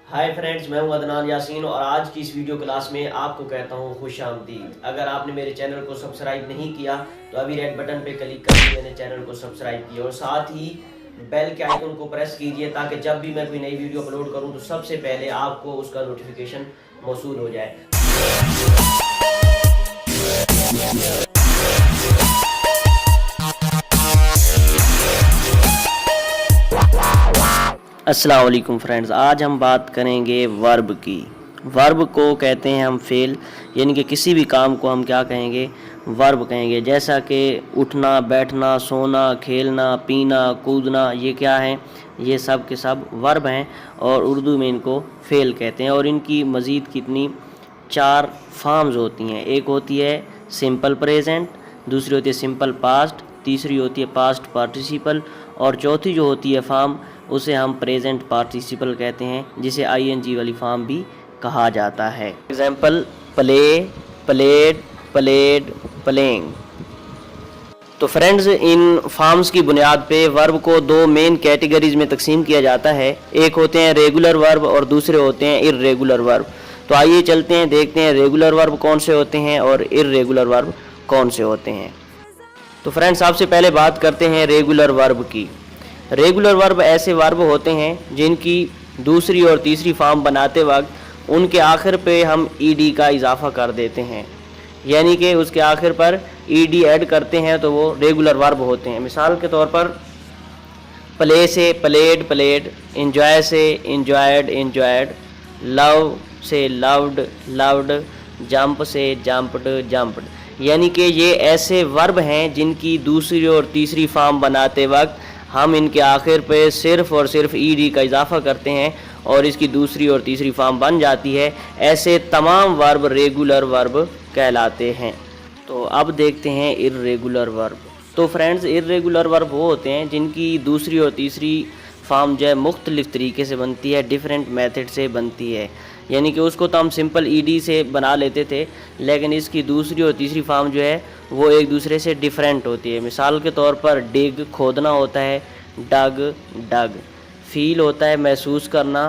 Hi friends, मैं हूं अदनान यासीन और आज की इस वीडियो क्लास में आपको कहता हूं खुश आमदीद। अगर आपने मेरे चैनल को सब्सक्राइब नहीं किया तो अभी रेड बटन पे क्लिक करके मेरे चैनल को सब्सक्राइब कीजिए और साथ ही बेल के आइकन को प्रेस कीजिए ताकि जब भी मैं कोई नई वीडियो अपलोड करूं तो सबसे पहले आपको उसका नोटिफिकेशन मौसूल हो जाए। अस्सलाम वालेकुम फ्रेंड्स, आज हम बात करेंगे वर्ब की। वर्ब को कहते हैं हम फेल, यानी कि किसी भी काम को हम क्या कहेंगे, वर्ब कहेंगे। जैसा कि उठना, बैठना, सोना, खेलना, पीना, कूदना, ये क्या हैं, ये सब के सब वर्ब हैं और उर्दू में इनको फेल कहते हैं। और इनकी मज़ीद कितनी 4 फॉर्म्स होती हैं। एक होती है सिंपल प्रेजेंट, दूसरी होती है सिंपल पास्ट, तीसरी होती है पास्ट पार्टिसिपल और चौथी जो होती है फॉर्म उसे हम प्रेजेंट पार्टिसिपल कहते हैं, जिसे आईएनजी वाली फॉर्म भी कहा जाता है। Example play, played, played, playing. तो फ्रेंड्स, इन फॉर्म्स की बुनियाद पे वर्ब को 2 मेन कैटेगरीज में तकसीम किया जाता है। एक होते हैं रेगुलर वर्ब और दूसरे होते हैं इर्रेगुलर वर्ब। तो आइए चलते हैं, देखते हैं रेगुलर वर्ब कौन से होते हैं और इर्रेगुलर वर्ब कौन से होते हैं। तो फ्रेंड्स, सबसे पहले बात करते हैं रेगुलर वर्ब की। रेगुलर वर्ब ऐसे वर्ब होते हैं जिनकी दूसरी और तीसरी फॉर्म बनाते वक्त उनके आखिर पे हम ईडी का इजाफा कर देते हैं, यानी कि उसके आखिर पर ईडी ऐड करते हैं तो वो रेगुलर वर्ब होते हैं। मिसाल के तौर पर प्ले से प्लेड, प्लेड, एंजॉय से एंजॉयड, एंजॉयड, लव से लव्ड, लव्ड, जंप से जंप्ड, जंप्ड। यानी कि ये ऐसे वर्ब हैं जिनकी दूसरी और तीसरी फॉर्म बनाते वक्त हम इनके आखिर पे सिर्फ़ और सिर्फ ईडी का इजाफा करते हैं और इसकी दूसरी और तीसरी फॉर्म बन जाती है। ऐसे तमाम वर्ब रेगुलर वर्ब कहलाते हैं। तो अब देखते हैं इर्रेगुलर वर्ब। तो फ्रेंड्स, इर्रेगुलर वर्ब वो होते हैं जिनकी दूसरी और तीसरी फॉर्म जो है मुख्तलिफ़ तरीके से बनती है, डिफरेंट मेथड से बनती है। यानी कि उसको तो हम सिंपल ईडी से बना लेते थे, लेकिन इसकी दूसरी और तीसरी फॉर्म जो है वो एक दूसरे से डिफरेंट होती है। मिसाल के तौर पर डिग खोदना होता है, डग डग। फील होता है महसूस करना,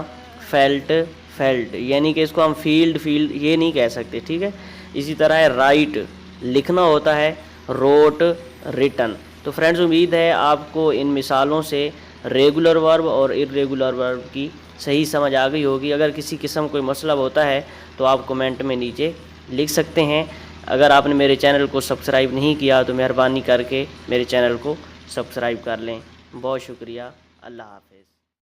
फेल्ट फेल्ट। यानी कि इसको हम फील्ड फील्ड ये नहीं कह सकते, ठीक है। इसी तरह है राइट लिखना होता है, रोट रिटन। तो फ्रेंड्स, उम्मीद है आपको इन मिसालों से रेगुलर वर्ब और इर्रेगुलर वर्ब की सही समझ आ गई होगी। अगर किसी किस्म कोई मसला होता है तो आप कमेंट में नीचे लिख सकते हैं। अगर आपने मेरे चैनल को सब्सक्राइब नहीं किया तो मेहरबानी करके मेरे चैनल को सब्सक्राइब कर लें। बहुत शुक्रिया। अल्लाह हाफ़िज़।